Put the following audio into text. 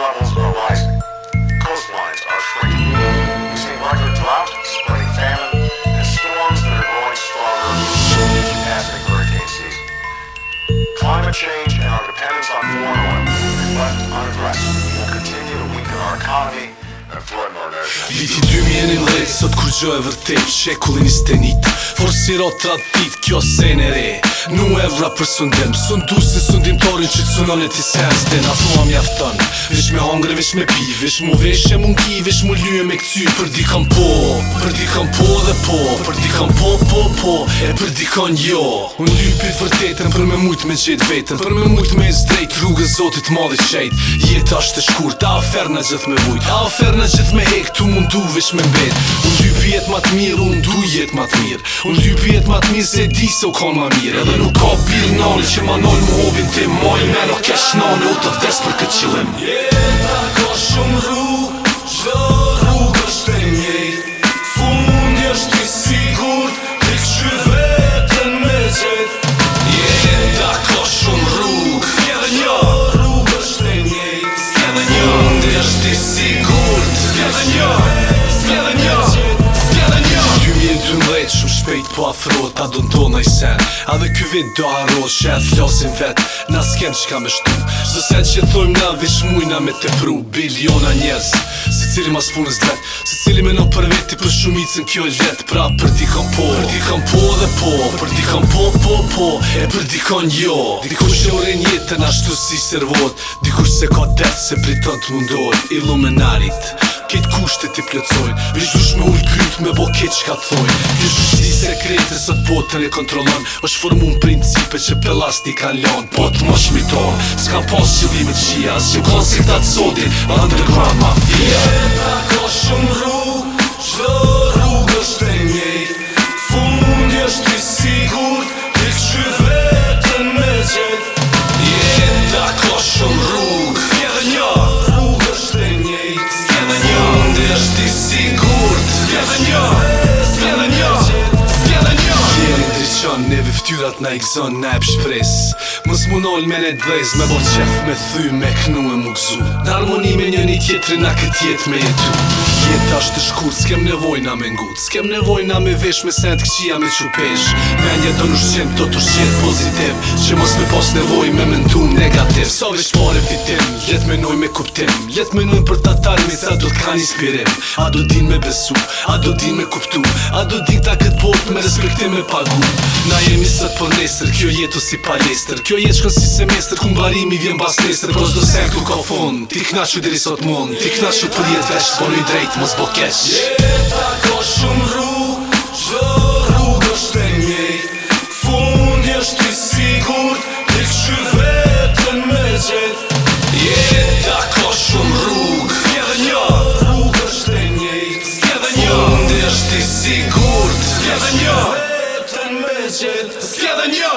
levels are rising. Coastlines are shrinking. We've seen record drought, spreading famine, and storms that are growing stronger each passing hurricane season. Climate change and our dependence on foreign oil, if left unaddressed, will continue to weaken our economy and threaten our nation. Viti 2011, sot kur gjë e vërtet, shekullin 21. Forsiro tradit, kjo sene re. Nu evra për sundim, sundu si sundimtorin që të sunon e ti sens. Dhe na thua mjafton, vish me hongre, vish me pi, vish mu veshe mungi, vish mu lyje me këty. Për dikon po dhe po, për dikon po, e për dikon jo. Unë lypit vërtetën për me mujt me gjet vetën, për me mujt me zdrejt rrugës zotit madhi qejt. Jeta është e shkurt, a ofer në gjithë me vujt, a ofer në gjithë me hek, tu mundu vish me mbet. Unë lypi jet ma t'mirë, unë du jet ma t'mirë. Unë lypi jet ma t'mirë se di se u kon ma mirë. Edhe nuk ka bil nalë që ma nalë mu hovin tim. Maj me no kesh nane, u të vdes për këtë qëllim. Jeta ka shumë rrugë, çdo rrugë është e njëjtë. Fundi është i sigurt, ti këshyr vetën me gjet. Jeta ka shumë rrugë, Edhe një rrugë është e njëjtë. edhe një fundi është i sigurt. Edhe një 2012 shumë shpejt po afrohet, a do ndonaj sen. A dhe ky vit do harrohet që e t'flasin vet. Na s'kem qka me shtu, zë sen që thojmë na vish mujna me te pru. Biliona njerës, se cili mas punës dret, se cili me no për veti për shumicën kjo e vet. Pra për dikon po dhe po, për dikon po, e për dikon jo. Dikush e uren jetën ashtu si servohet, dikush se ka det se priton t'mundohet. Illuminarit, ketë kushtet i plëtsojnë, vish dush me ull kryt me bo ketë qka t'thojnë. Kjo shushti sekrete sot botën e kontrolon, është formu në principe që pelas t'i kan lanë. Po t'ma shmiton, s'ka pas qëllimet qia, s'jë konsiktat sotit, underground mafia. Jeta ka shumë rrugë, çdo rrugë është e njëjtë. Fundi është i sigurt, ti këshyr vetën me gjet. Jeta ka shumë rrugë, Edhe një rrugë është e njëjtë. edhe një fundi është i sigurt. Edhe një Jeri ndryqon, neve ftyrat na i gzon, na e pshpres. Mës mu nol me ne dvez, me bo qef, me thy, me knu e mu gzu. Në harmoni me njëni tjetri na kët jet me jetu. Jeta është të shkurt, s'kem nevojna me ngut, s'kem nevojna me vesh me sent këqia me qupesh. Menja do nushqem, do të shqet pozitiv, që mos me pos nevoj me mentu negativ. Sa vesh pare fitim, let menoj me kuptim, let menoj për tatarmi sa do t'kan inspirim. A do din me besu, a do din me kuptu, a do din ta këtë bot me respektim me pagu. Na jemi sot për nesër, kjo jetu si palestër. Kjo jetë shkën si semestër, ku mbarimi vjen bas nesër. Pro s'do sen këtu ka fund, ti knashu diri sot mund, ti knashu për jetë vesh, po një drejt mos bo kesh. Jeta ka shumë rrugë, çdo rrugë është e njëjtë. Fundi është i sigurt, ti këshyr vetën me gjet. Jeta ka shumë rrugë, Edhe një rrugë është e njëjtë. edhe një fundi është i sigurt. Edhe një vetën me gjet. Edhe një